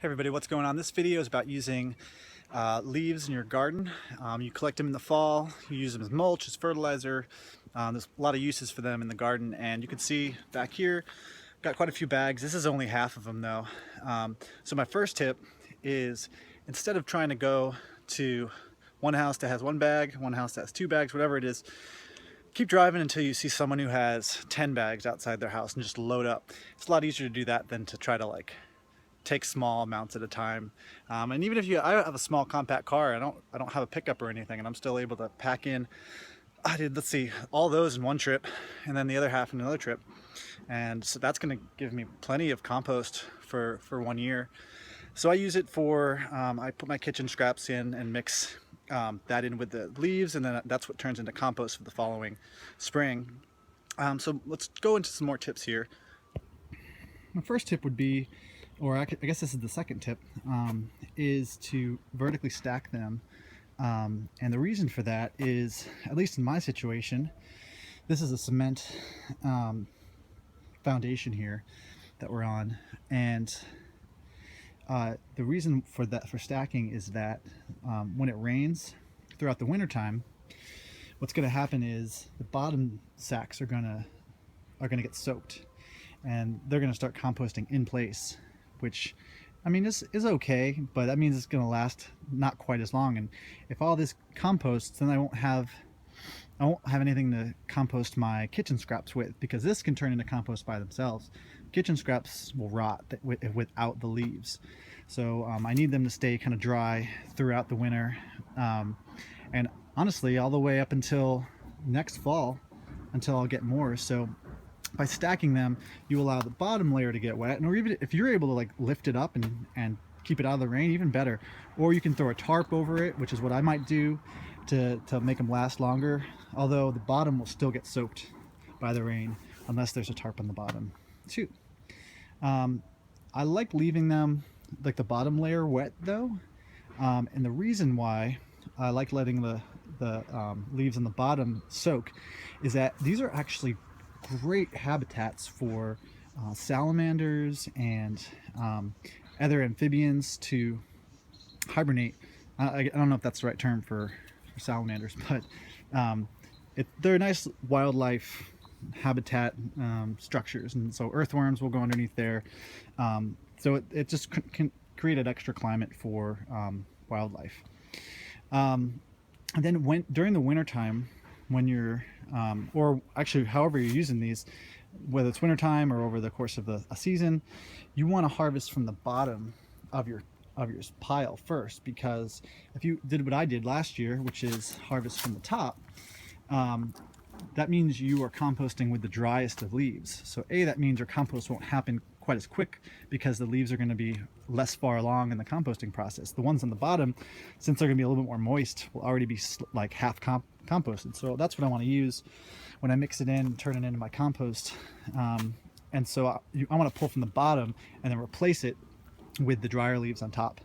Hey everybody, what's going on? This video is about using leaves in your garden. You collect them in the fall, you use them as mulch, as fertilizer. There's a lot of uses for them in the garden, and you can see back here, got quite a few bags. This is only half of them though. So my first tip is, instead of trying to go to one house that has one bag, one house that has two bags, whatever it is, keep driving until you see someone who has 10 bags outside their house and just load up. It's a lot easier to do that than to try to take small amounts at a time. And even if I have a small compact car, I don't have a pickup or anything, and I'm still able to pack in, let's see, all those in one trip and then the other half in another trip. And so that's going to give me plenty of compost for 1 year. So I use it for, I put my kitchen scraps in and mix that in with the leaves, and then that's what turns into compost for the following spring. So let's go into some more tips here. My first tip would be, or I guess this is the second tip, is to vertically stack them. And the reason for that is, at least in my situation, this is a cement foundation here that we're on, and the reason for stacking is that when it rains throughout the winter time, what's going to happen is the bottom sacks are gonna get soaked, and they're going to start composting in place, which, I mean, is okay, but that means it's going to last not quite as long. And if all this composts, then I won't have anything to compost my kitchen scraps with, because this can turn into compost by themselves. Kitchen scraps will rot without the leaves, so I need them to stay kind of dry throughout the winter, and honestly all the way up until next fall, until I'll get more. So by stacking them, you allow the bottom layer to get wet, or even if you're able to lift it up and keep it out of the rain, even better. Or you can throw a tarp over it, which is what I might do to make them last longer, although the bottom will still get soaked by the rain unless there's a tarp on the bottom too. I like leaving them, like the bottom layer, wet though, and the reason why I like letting the leaves on the bottom soak is that these are actually great habitats for salamanders and other amphibians to hibernate. I don't know if that's the right term for salamanders, but they're nice wildlife habitat structures, and so earthworms will go underneath there. So it just can create an extra climate for wildlife. And then during the winter time, when you're or actually however you're using these, whether it's wintertime or over the course of a season, you want to harvest from the bottom of your pile first, because if you did what I did last year, which is harvest from the top, that means you are composting with the driest of leaves. So that means your compost won't happen quite as quick, because the leaves are going to be less far along in the composting process. The ones on the bottom, since they're going to be a little bit more moist, will already be like half composted. So that's what I want to use when I mix it in and turn it into my compost. And so I want to pull from the bottom and then replace it with the drier leaves on top.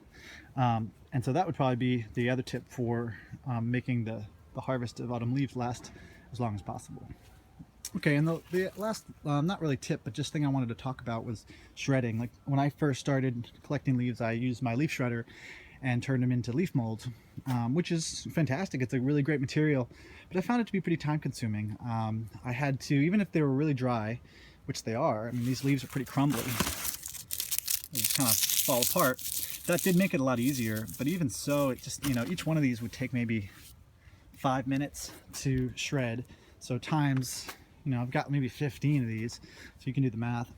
And so that would probably be the other tip for making the harvest of autumn leaves last as long as possible. Okay, and the last, not really tip, but just thing I wanted to talk about was shredding. Like when I first started collecting leaves, I used my leaf shredder and turned them into leaf mold, which is fantastic. It's a really great material, but I found it to be pretty time consuming. I had to, even if they were really dry, which they are, I mean, these leaves are pretty crumbly, they just kind of fall apart. That did make it a lot easier, but even so, it just, each one of these would take maybe 5 minutes to shred. So times, I've got maybe 15 of these, so you can do the math.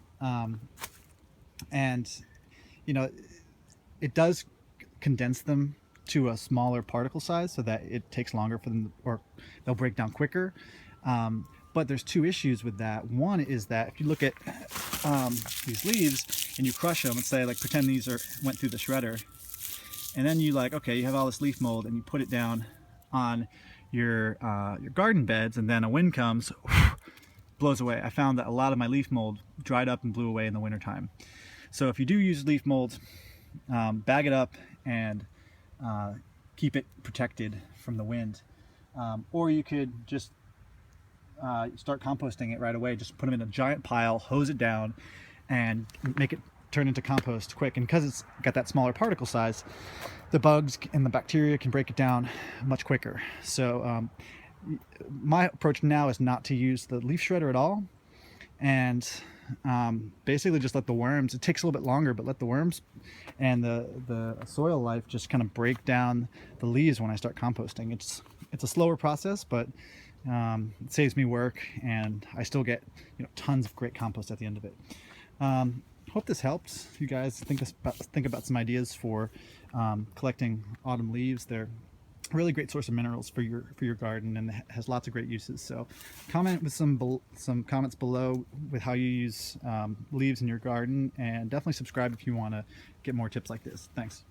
And it does condense them to a smaller particle size so that it takes longer for them, or they'll break down quicker. But there's two issues with that. One is that if you look at these leaves and you crush them, and say, pretend these went through the shredder, and then you you have all this leaf mold, and you put it down on your garden beds, and then a wind comes, blows away. I found that a lot of my leaf mold dried up and blew away in the wintertime. So if you do use leaf mold, bag it up and keep it protected from the wind. Or you could just start composting it right away. Just put them in a giant pile, hose it down, and make it turn into compost quick. And because it's got that smaller particle size, the bugs and the bacteria can break it down much quicker. So my approach now is not to use the leaf shredder at all, and basically just let the worms, it takes a little bit longer, but let the worms and the soil life just kind of break down the leaves when I start composting. It's a slower process, but it saves me work, and I still get tons of great compost at the end of it. Hope this helps you guys think about some ideas for collecting autumn leaves. They're a really great source of minerals for your garden, and has lots of great uses. So comment with some comments below with how you use leaves in your garden, and definitely subscribe if you want to get more tips like this. Thanks.